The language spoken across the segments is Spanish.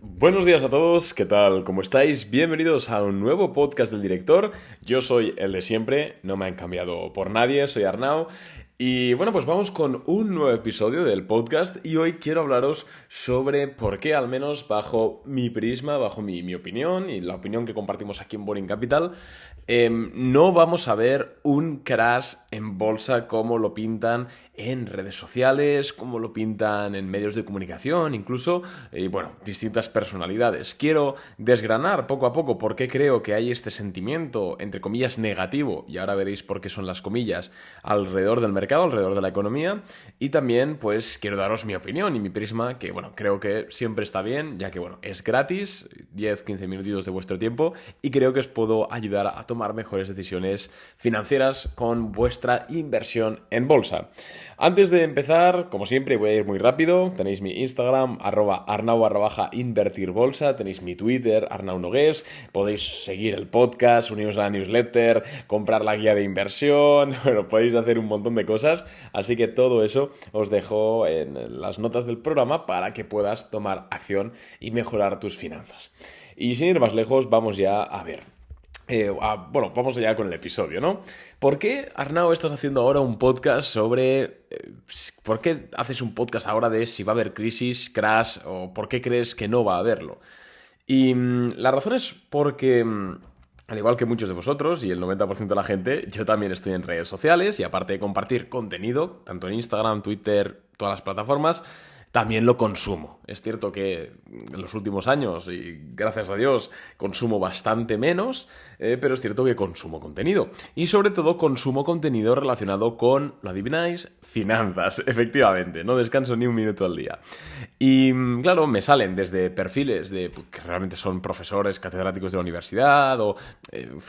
Buenos días a todos, ¿qué tal? ¿Cómo estáis? Bienvenidos a un nuevo podcast del director. Yo soy el de siempre, no me han cambiado por nadie, soy Arnau. Y bueno, pues vamos con un nuevo episodio del podcast y hoy quiero hablaros sobre por qué, al menos bajo mi prisma, bajo mi opinión y la opinión que compartimos aquí en Boring Capital, no vamos a ver un crash en bolsa como lo pintan en redes sociales, como lo pintan en medios de comunicación, incluso, bueno, distintas personalidades. Quiero desgranar poco a poco por qué creo que hay este sentimiento, entre comillas, negativo, y ahora veréis por qué son las comillas, alrededor del mercado, alrededor de la economía, y también, pues, quiero daros mi opinión y mi prisma, que, bueno, creo que siempre está bien, ya que, bueno, es gratis, 10-15 minutitos de vuestro tiempo, y creo que os puedo ayudar a tomar mejores decisiones financieras con vuestra inversión en bolsa. Antes de empezar, como siempre, voy a ir muy rápido. Tenéis mi Instagram, @arnau_invertirbolsa, tenéis mi Twitter, arnaunogués, podéis seguir el podcast, uniros a la newsletter, comprar la guía de inversión, bueno, podéis hacer un montón de cosas, así que todo eso os dejo en las notas del programa para que puedas tomar acción y mejorar tus finanzas. Y sin ir más lejos, vamos ya a ver. Bueno, vamos allá con el episodio, ¿no? ¿Por qué, Arnau, estás haciendo ahora un podcast sobre... ¿Por qué haces un podcast ahora de si va a haber crisis, crash o por qué crees que no va a haberlo? Y la razón es porque, al igual que muchos de vosotros y el 90% de la gente, yo también estoy en redes sociales y aparte de compartir contenido, tanto en Instagram, Twitter, todas las plataformas, también lo consumo. Es cierto que en los últimos años, y gracias a Dios, consumo bastante menos, pero es cierto que consumo contenido. Y sobre todo consumo contenido relacionado con, ¿lo adivináis? Finanzas, efectivamente. No descanso ni un minuto al día. Y claro, me salen desde perfiles de que realmente son profesores, catedráticos de la universidad, o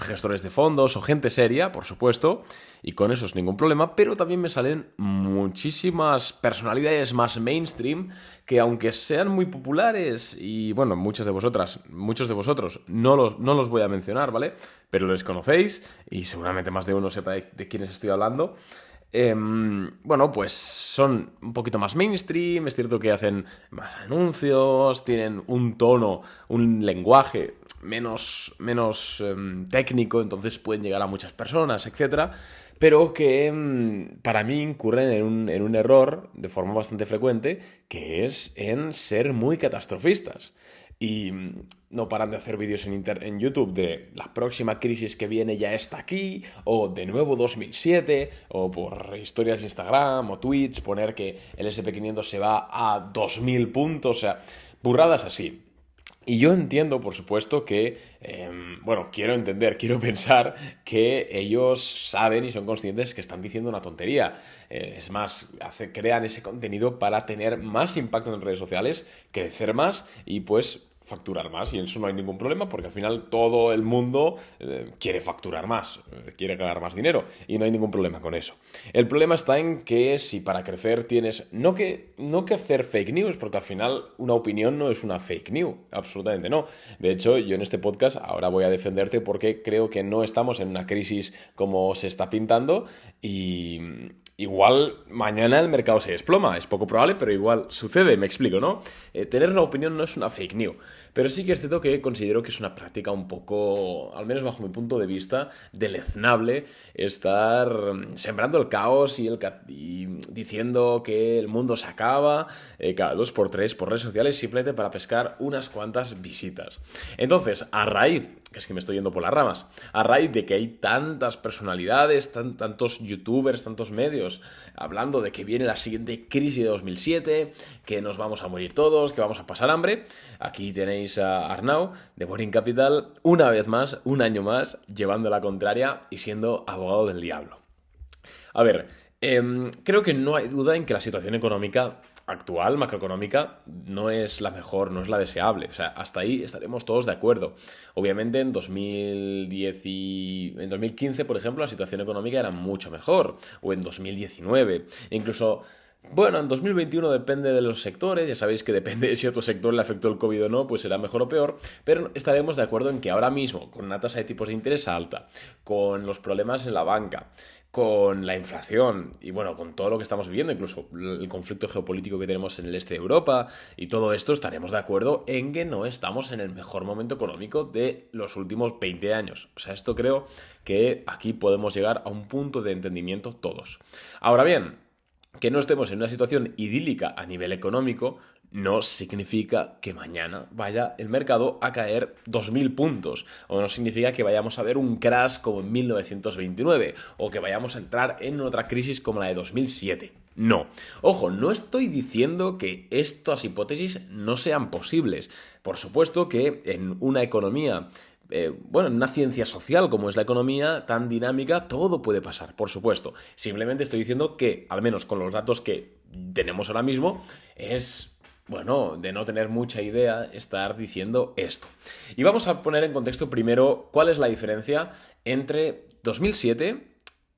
gestores de fondos, o gente seria, por supuesto, y con eso es ningún problema, pero también me salen muchísimas personalidades más mainstream que aunque sean muy populares y bueno, muchos de vosotros no los voy a mencionar, ¿vale? Pero les conocéis y seguramente más de uno sepa de quiénes estoy hablando. Bueno, pues son un poquito más mainstream, es cierto que hacen más anuncios, tienen un tono, un lenguaje menos técnico, entonces pueden llegar a muchas personas, etcétera, pero que para mí incurren en un error de forma bastante frecuente, que es en ser muy catastrofistas. Y no paran de hacer vídeos en YouTube de la próxima crisis que viene ya está aquí, o de nuevo 2007, o por historias de Instagram o tweets, poner que el SP500 se va a 2000 puntos, o sea, burradas así. Y yo entiendo, por supuesto, que, bueno, quiero pensar que ellos saben y son conscientes que están diciendo una tontería. Es más, crean ese contenido para tener más impacto en redes sociales, crecer más y pues facturar más. Y en eso no hay ningún problema porque al final todo el mundo quiere facturar más, quiere ganar más dinero y no hay ningún problema con eso. El problema está en que si para crecer tienes no que hacer fake news, porque al final una opinión no es una fake news, absolutamente no. De hecho, yo en este podcast ahora voy a defenderte porque creo que no estamos en una crisis como se está pintando y igual mañana el mercado se desploma, es poco probable, pero igual sucede, me explico, ¿no? Tener una opinión no es una fake news, pero sí que es cierto que considero que es una práctica un poco, al menos bajo mi punto de vista, deleznable estar sembrando el caos y diciendo que el mundo se acaba cada 2 por 3 por redes sociales simplemente para pescar unas cuantas visitas. Entonces, a raíz, que es que me estoy yendo por las ramas, a raíz de que hay tantas personalidades, tantos youtubers, tantos medios hablando de que viene la siguiente crisis de 2007, que nos vamos a morir todos, que vamos a pasar hambre, aquí tenéis a Arnau de Boring Capital, una vez más, un año más, llevando la contraria y siendo abogado del diablo. A ver, creo que no hay duda en que la situación económica actual, macroeconómica, no es la mejor, no es la deseable. O sea, hasta ahí estaremos todos de acuerdo. Obviamente en 2015, por ejemplo, la situación económica era mucho mejor. O en 2019. Incluso... Bueno, en 2021 depende de los sectores, ya sabéis que depende de si a otro sector le afectó el COVID o no, pues será mejor o peor, pero estaremos de acuerdo en que ahora mismo, con una tasa de tipos de interés alta, con los problemas en la banca, con la inflación y bueno, con todo lo que estamos viviendo, incluso el conflicto geopolítico que tenemos en el este de Europa y todo esto, estaremos de acuerdo en que no estamos en el mejor momento económico de los últimos 20 años. O sea, esto creo que aquí podemos llegar a un punto de entendimiento todos. Ahora bien, que no estemos en una situación idílica a nivel económico no significa que mañana vaya el mercado a caer 2.000 puntos, o no significa que vayamos a ver un crash como en 1929, o que vayamos a entrar en otra crisis como la de 2007. No. Ojo, no estoy diciendo que estas hipótesis no sean posibles. Por supuesto que en una economía en una ciencia social como es la economía, tan dinámica, todo puede pasar, por supuesto. Simplemente estoy diciendo que, al menos con los datos que tenemos ahora mismo, es, de no tener mucha idea estar diciendo esto. Y vamos a poner en contexto primero cuál es la diferencia entre 2007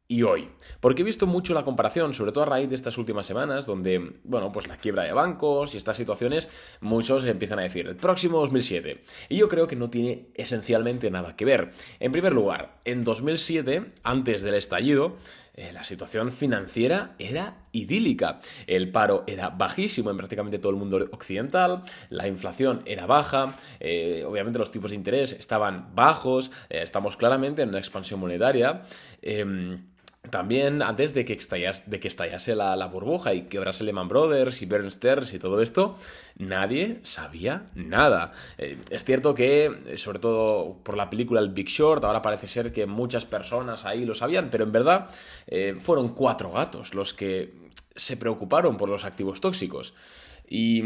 y hoy. Porque he visto mucho la comparación, sobre todo a raíz de estas últimas semanas, donde, pues la quiebra de bancos y estas situaciones, muchos empiezan a decir, el próximo 2007. Y yo creo que no tiene esencialmente nada que ver. En primer lugar, en 2007, antes del estallido, la situación financiera era idílica. El paro era bajísimo en prácticamente todo el mundo occidental, la inflación era baja, obviamente los tipos de interés estaban bajos, estamos claramente en una expansión monetaria. También antes de que estallase la burbuja y quebrase Lehman Brothers y Bear Stearns y todo esto, nadie sabía nada. Es cierto que, sobre todo por la película El Big Short, ahora parece ser que muchas personas ahí lo sabían, pero en verdad fueron 4 gatos los que se preocuparon por los activos tóxicos. Y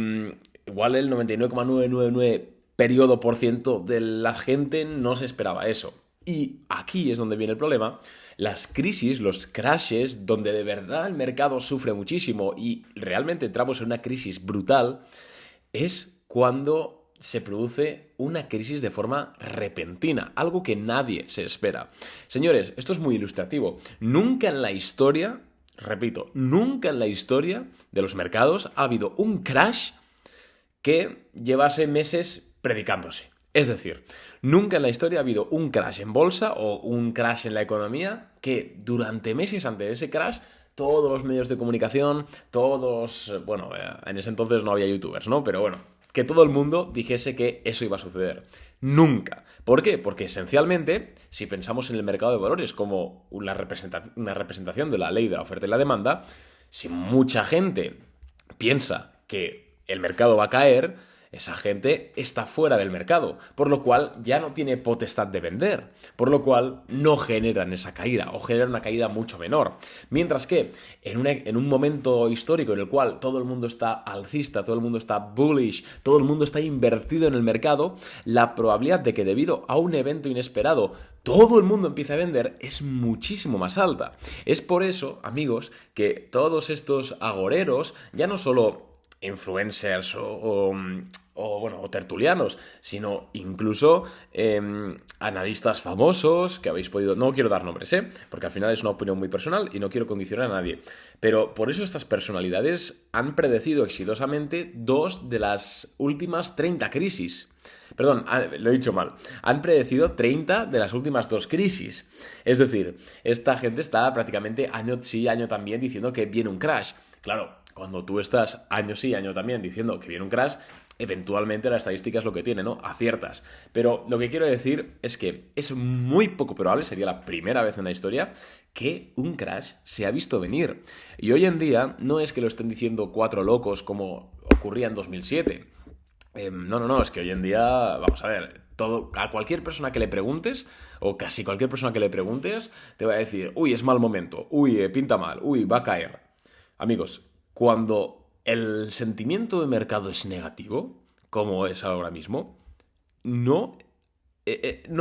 igual el 99,999% de la gente no se esperaba eso. Y aquí es donde viene el problema. Las crisis, los crashes, donde de verdad el mercado sufre muchísimo y realmente entramos en una crisis brutal, es cuando se produce una crisis de forma repentina, algo que nadie se espera. Señores, esto es muy ilustrativo. Nunca en la historia, repito, nunca en la historia de los mercados ha habido un crash que llevase meses predicándose. Es decir, nunca en la historia ha habido un crash en bolsa o un crash en la economía que durante meses antes de ese crash todos los medios de comunicación, en ese entonces no había youtubers, ¿no? Pero que todo el mundo dijese que eso iba a suceder. Nunca. ¿Por qué? Porque esencialmente, si pensamos en el mercado de valores como una representación de la ley de la oferta y la demanda, si mucha gente piensa que el mercado va a caer, esa gente está fuera del mercado, por lo cual ya no tiene potestad de vender, por lo cual no generan esa caída o generan una caída mucho menor. Mientras que en un momento histórico en el cual todo el mundo está alcista, todo el mundo está bullish, todo el mundo está invertido en el mercado, la probabilidad de que debido a un evento inesperado todo el mundo empiece a vender es muchísimo más alta. Es por eso, amigos, que todos estos agoreros, ya no solo influencers o tertulianos, sino incluso analistas famosos que habéis podido... No quiero dar nombres, porque al final es una opinión muy personal y no quiero condicionar a nadie. Pero por eso estas personalidades han predecido exitosamente 2 de las últimas 30 crisis. Perdón, lo he dicho mal. Han predecido 30 de las últimas 2 crisis. Es decir, esta gente está prácticamente año sí, año también diciendo que viene un crash. Claro, cuando tú estás año sí, año también diciendo que viene un crash, eventualmente la estadística es lo que tiene, ¿no? Aciertas. Pero lo que quiero decir es que es muy poco probable, sería la primera vez en la historia, que un crash se ha visto venir. Y hoy en día no es que lo estén diciendo 4 locos como ocurría en 2007. No, es que hoy en día, vamos a ver, a cualquier persona que le preguntes, o casi cualquier persona que le preguntes, te va a decir, uy, es mal momento, uy, pinta mal, uy, va a caer. Amigos, cuando el sentimiento de mercado es negativo, como es ahora mismo, no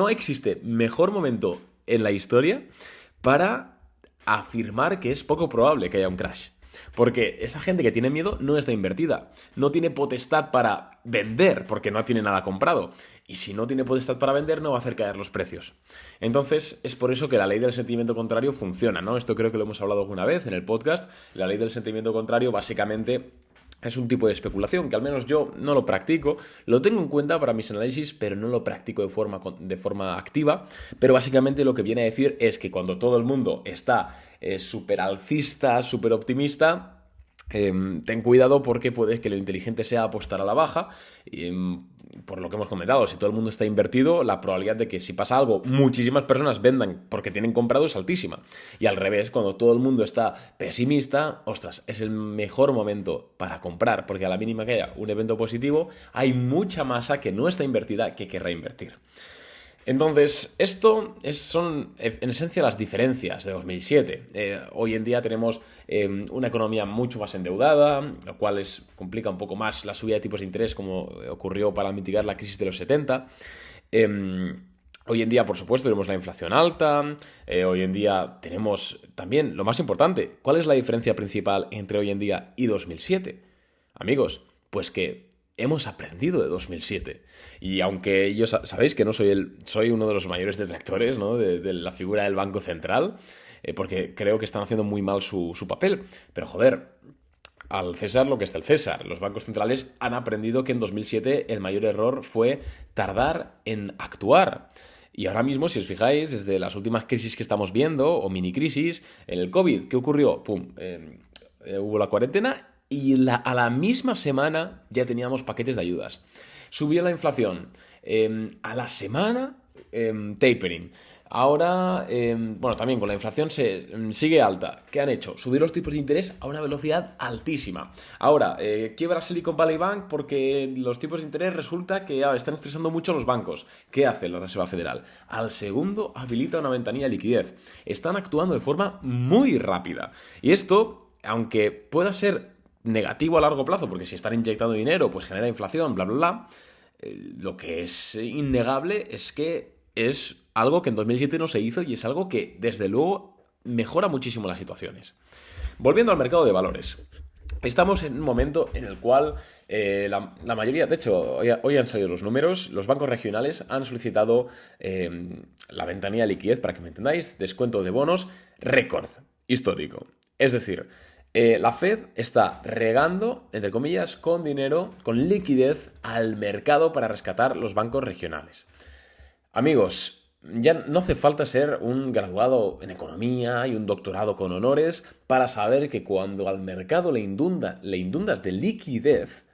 existe mejor momento en la historia para afirmar que es poco probable que haya un crash. Porque esa gente que tiene miedo no está invertida, no tiene potestad para vender porque no tiene nada comprado. Y si no tiene potestad para vender, no va a hacer caer los precios. Entonces, es por eso que la ley del sentimiento contrario funciona, ¿no? Esto creo que lo hemos hablado alguna vez en el podcast. La ley del sentimiento contrario básicamente Es un tipo de especulación que al menos yo no lo practico, lo tengo en cuenta para mis análisis, pero no lo practico de forma activa. Pero básicamente lo que viene a decir es que cuando todo el mundo está súper alcista, súper optimista, ten cuidado porque puede que lo inteligente sea apostar a la baja. Por lo que hemos comentado, si todo el mundo está invertido, la probabilidad de que si pasa algo, muchísimas personas vendan porque tienen comprado es altísima. Y al revés, cuando todo el mundo está pesimista, ostras, es el mejor momento para comprar, porque a la mínima que haya un evento positivo, hay mucha masa que no está invertida que querrá invertir. Entonces, son en esencia las diferencias de 2007. Hoy en día tenemos una economía mucho más endeudada, lo cual complica un poco más la subida de tipos de interés como ocurrió para mitigar la crisis de los 70. Hoy en día, por supuesto, tenemos la inflación alta. Hoy en día tenemos también, lo más importante, ¿cuál es la diferencia principal entre hoy en día y 2007? Amigos, pues que hemos aprendido de 2007. Y aunque yo sabéis que no soy uno de los mayores detractores, ¿no?, de la figura del Banco Central, porque creo que están haciendo muy mal su papel. Pero joder, al César lo que es del César. Los bancos centrales han aprendido que en 2007 el mayor error fue tardar en actuar. Y ahora mismo, si os fijáis, desde las últimas crisis que estamos viendo, o mini crisis, en el COVID, ¿qué ocurrió? ¡Pum! Hubo la cuarentena y a la misma semana ya teníamos paquetes de ayudas. Subió la inflación. A la semana, tapering. Ahora, también con la inflación sigue alta. ¿Qué han hecho? Subir los tipos de interés a una velocidad altísima. Ahora, quiebra Silicon Valley Bank porque los tipos de interés resulta que están estresando mucho a los bancos. ¿Qué hace la Reserva Federal? Al segundo habilita una ventanilla de liquidez. Están actuando de forma muy rápida. Y esto, aunque pueda ser negativo a largo plazo, porque si están inyectando dinero, pues genera inflación, bla, bla, bla, lo que es innegable es que es algo que en 2007 no se hizo y es algo que, desde luego, mejora muchísimo las situaciones. Volviendo al mercado de valores. Estamos en un momento en el cual la mayoría, de hecho, hoy han salido los números, los bancos regionales han solicitado la ventanilla de liquidez, para que me entendáis, descuento de bonos, récord histórico. Es decir, la Fed está regando, entre comillas, con dinero, con liquidez al mercado para rescatar los bancos regionales. Amigos, ya no hace falta ser un graduado en economía y un doctorado con honores para saber que cuando al mercado le inundas de liquidez,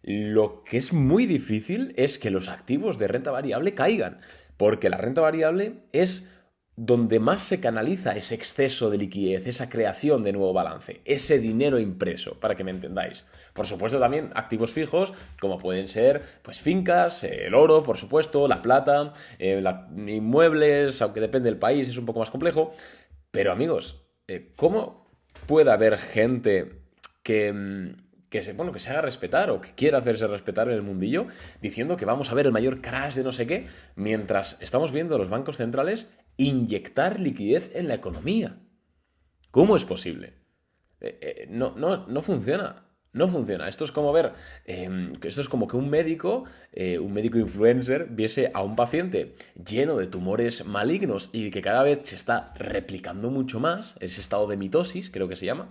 lo que es muy difícil es que los activos de renta variable caigan, porque la renta variable es donde más se canaliza ese exceso de liquidez, esa creación de nuevo balance, ese dinero impreso, para que me entendáis. Por supuesto también activos fijos, como pueden ser pues fincas, el oro, por supuesto, la plata, inmuebles, aunque depende del país, es un poco más complejo. Pero amigos, ¿cómo puede haber gente que se haga respetar o que quiera hacerse respetar en el mundillo, diciendo que vamos a ver el mayor crash de no sé qué, mientras estamos viendo a los bancos centrales inyectar liquidez en la economía? ¿Cómo es posible? No funciona. No funciona. Esto es como esto es como que un médico influencer, viese a un paciente lleno de tumores malignos y que cada vez se está replicando mucho más, ese estado de mitosis, creo que se llama,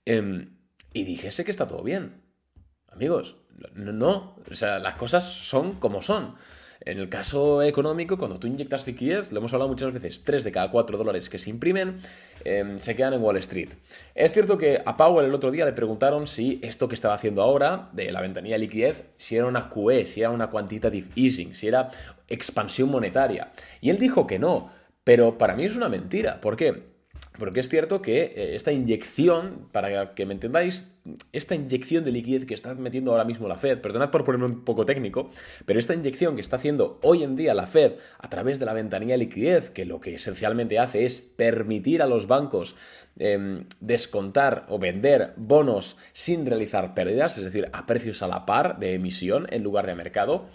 y dijese que está todo bien. Amigos, no. O sea, las cosas son como son. En el caso económico, cuando tú inyectas liquidez, lo hemos hablado muchas veces, 3 de cada 4 dólares que se imprimen se quedan en Wall Street. Es cierto que a Powell el otro día le preguntaron si esto que estaba haciendo ahora, de la ventanilla de liquidez, si era una QE, si era una quantitative easing, si era expansión monetaria. Y él dijo que no, pero para mí es una mentira. ¿Por qué? Porque es cierto que esta inyección, para que me entendáis, esta inyección de liquidez que está metiendo ahora mismo la Fed, perdonad por ponerme un poco técnico, pero esta inyección que está haciendo hoy en día la Fed a través de la ventanilla de liquidez, que lo que esencialmente hace es permitir a los bancos descontar o vender bonos sin realizar pérdidas, es decir, a precios a la par de emisión en lugar de a mercado.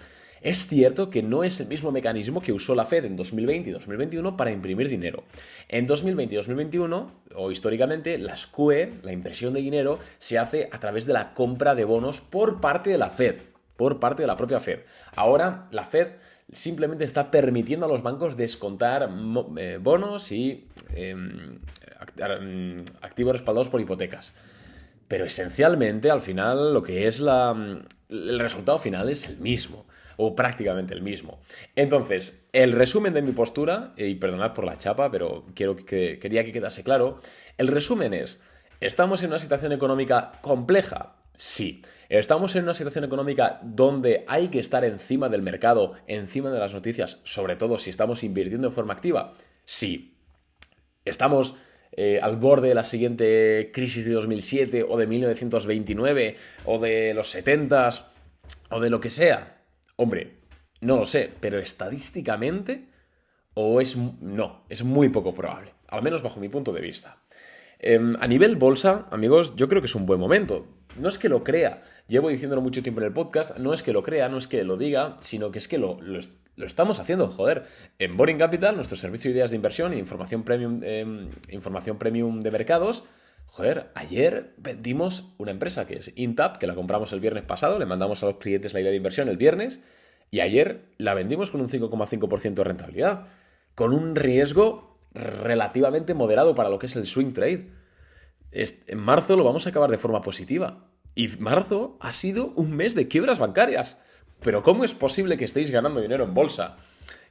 Es cierto que no es el mismo mecanismo que usó la Fed en 2020 y 2021 para imprimir dinero. En 2020 y 2021, o históricamente, las QE, la impresión de dinero, se hace a través de la compra de bonos por parte de la Fed, por parte de la propia Fed. Ahora, la Fed simplemente está permitiendo a los bancos descontar bonos y activos respaldados por hipotecas. pero esencialmente al final lo que es el resultado final es el mismo, o prácticamente el mismo. Entonces, el resumen de mi postura, y perdonad por la chapa, pero quería que quedase claro, el resumen es, ¿estamos en una situación económica compleja? Sí. ¿Estamos en una situación económica donde hay que estar encima del mercado, encima de las noticias, sobre todo si estamos invirtiendo de forma activa? Sí. ¿Estamos al borde de la siguiente crisis de 2007 o de 1929 o de los 70s o de lo que sea? Hombre, no lo sé, pero estadísticamente no, es muy poco probable, al menos bajo mi punto de vista. A nivel bolsa, amigos, yo creo que es un buen momento. No es que lo crea, llevo diciéndolo mucho tiempo en el podcast, no es que lo crea, no es que lo diga, sino que es que lo estamos haciendo, joder. En Boring Capital, nuestro servicio de ideas de inversión e información premium de mercados, joder, ayer vendimos una empresa que es Intap, que la compramos el viernes pasado, le mandamos a los clientes la idea de inversión el viernes, y ayer la vendimos con un 5,5% de rentabilidad, con un riesgo relativamente moderado para lo que es el swing trade. En marzo lo vamos a acabar de forma positiva. Y marzo ha sido un mes de quiebras bancarias. Pero ¿cómo es posible que estéis ganando dinero en bolsa?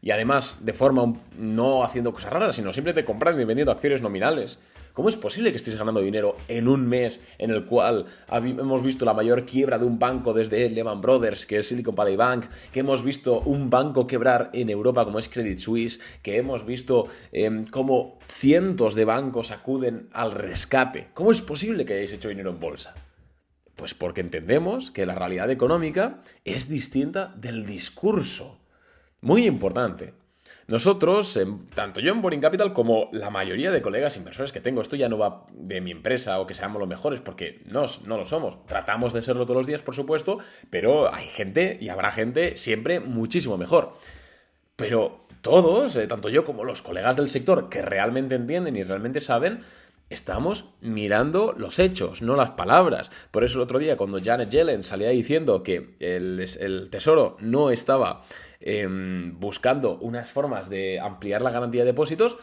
Y además, de forma no haciendo cosas raras, sino simplemente comprando y vendiendo acciones nominales. ¿Cómo es posible que estéis ganando dinero en un mes en el cual hemos visto la mayor quiebra de un banco desde Lehman Brothers, que es Silicon Valley Bank, que hemos visto un banco quebrar en Europa como es Credit Suisse, que hemos visto cómo cientos de bancos acuden al rescate? ¿Cómo es posible que hayáis hecho dinero en bolsa? Pues porque entendemos que la realidad económica es distinta del discurso. Muy importante. Nosotros, tanto yo en Boring Capital como la mayoría de colegas inversores que tengo, esto ya no va de mi empresa o que seamos los mejores, porque no lo somos. Tratamos de serlo todos los días, por supuesto, pero hay gente y habrá gente siempre muchísimo mejor. Pero todos, tanto yo como los colegas del sector que realmente entienden y realmente saben, estamos mirando los hechos, no las palabras. Por eso el otro día, cuando Janet Yellen salía diciendo que el Tesoro no estaba buscando unas formas de ampliar la garantía de depósitos,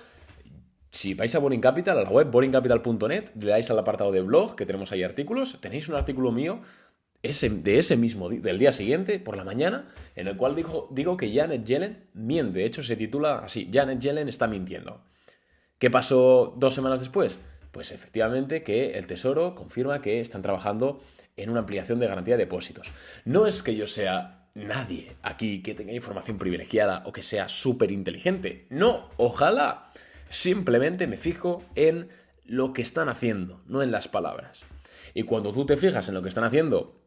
si vais a Boring Capital, a la web boringcapital.net, le dais al apartado de blog, que tenemos ahí artículos, tenéis un artículo mío de ese mismo del día siguiente, por la mañana, en el cual digo que Janet Yellen miente. De hecho, se titula así, Janet Yellen está mintiendo. ¿Qué pasó 2 semanas después? Pues efectivamente que el Tesoro confirma que están trabajando en una ampliación de garantía de depósitos. No es que yo sea nadie aquí que tenga información privilegiada o que sea súper inteligente. No, ojalá. Simplemente me fijo en lo que están haciendo, no en las palabras. Y cuando tú te fijas en lo que están haciendo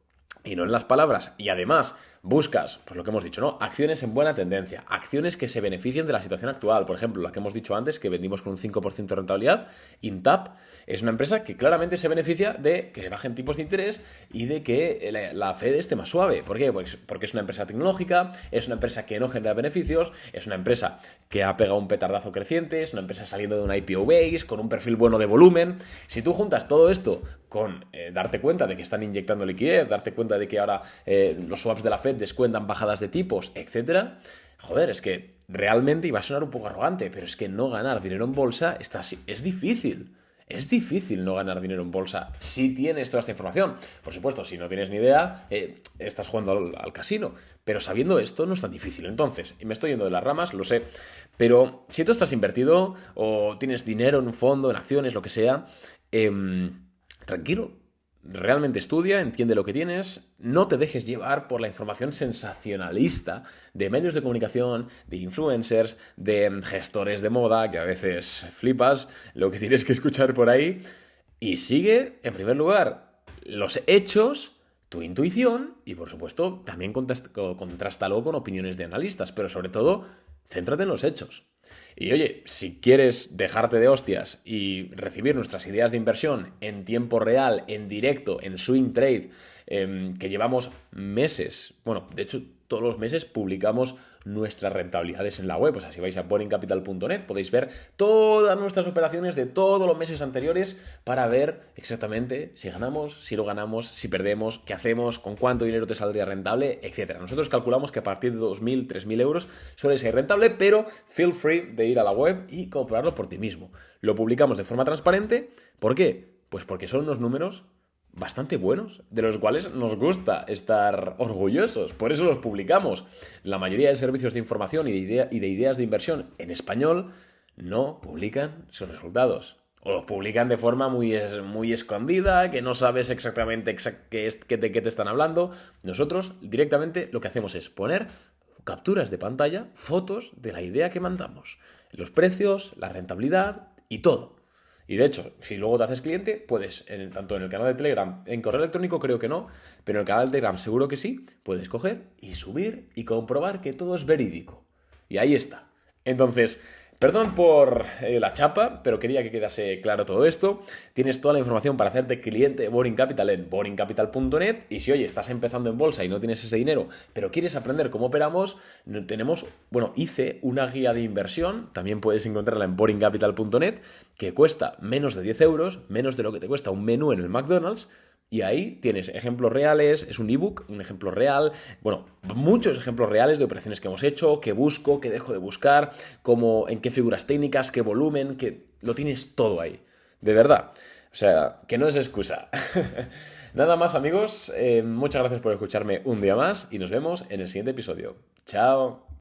y no en las palabras, y además buscas, pues lo que hemos dicho, ¿no? Acciones en buena tendencia, acciones que se beneficien de la situación actual. Por ejemplo, la que hemos dicho antes, que vendimos con un 5% de rentabilidad, Intap es una empresa que claramente se beneficia de que bajen tipos de interés y de que la Fed esté más suave. ¿Por qué? Pues porque es una empresa tecnológica, es una empresa que no genera beneficios, es una empresa que ha pegado un petardazo creciente, es una empresa saliendo de una IPO base, con un perfil bueno de volumen. Si tú juntas todo esto con darte cuenta de que están inyectando liquidez, darte cuenta de que ahora los swaps de la Fed descuentan bajadas de tipos, etcétera, joder, es que realmente, iba a sonar un poco arrogante, pero es que no ganar dinero en bolsa es difícil. Es difícil no ganar dinero en bolsa si tienes toda esta información. Por supuesto, si no tienes ni idea, estás jugando al casino. Pero sabiendo esto no es tan difícil. Entonces, y me estoy yendo de las ramas, lo sé. Pero si tú estás invertido o tienes dinero en un fondo, en acciones, lo que sea, tranquilo. Realmente estudia, entiende lo que tienes, no te dejes llevar por la información sensacionalista de medios de comunicación, de influencers, de gestores de moda, que a veces flipas lo que tienes que escuchar por ahí, y sigue, en primer lugar, los hechos, tu intuición, y por supuesto también contrástalo con opiniones de analistas, pero sobre todo, céntrate en los hechos. Y oye, si quieres dejarte de hostias y recibir nuestras ideas de inversión en tiempo real, en directo, en Swing Trade, que llevamos meses, bueno, de hecho todos los meses publicamos nuestras rentabilidades en la web. O sea, si vais a boringcapital.net podéis ver todas nuestras operaciones de todos los meses anteriores para ver exactamente si ganamos, si no ganamos, si perdemos, qué hacemos, con cuánto dinero te saldría rentable, etc. Nosotros calculamos que a partir de 2.000, 3.000 euros suele ser rentable, pero feel free de ir a la web y comprobarlo por ti mismo. Lo publicamos de forma transparente. ¿Por qué? Pues porque son unos números bastante buenos, de los cuales nos gusta estar orgullosos. Por eso los publicamos. La mayoría de servicios de información y de ideas de inversión en español no publican sus resultados. O los publican de forma muy escondida, que no sabes exactamente de qué te están hablando. Nosotros directamente lo que hacemos es poner capturas de pantalla, fotos de la idea que mandamos, los precios, la rentabilidad y todo. Y de hecho, si luego te haces cliente, puedes, tanto en el canal de Telegram, en correo electrónico creo que no, pero en el canal de Telegram seguro que sí, puedes coger y subir y comprobar que todo es verídico. Y ahí está. Entonces, perdón por la chapa, pero quería que quedase claro todo esto. Tienes toda la información para hacerte cliente de Boring Capital en boringcapital.net. Y si, oye, estás empezando en bolsa y no tienes ese dinero, pero quieres aprender cómo operamos, hice una guía de inversión, también puedes encontrarla en boringcapital.net, que cuesta menos de 10 euros, menos de lo que te cuesta un menú en el McDonald's. Y ahí tienes ejemplos reales, es un ebook, un ejemplo real, muchos ejemplos reales de operaciones que hemos hecho, que busco, que dejo de buscar, en qué figuras técnicas, qué volumen, que lo tienes todo ahí, de verdad. O sea, que no es excusa. Nada más, amigos, muchas gracias por escucharme un día más y nos vemos en el siguiente episodio. Chao.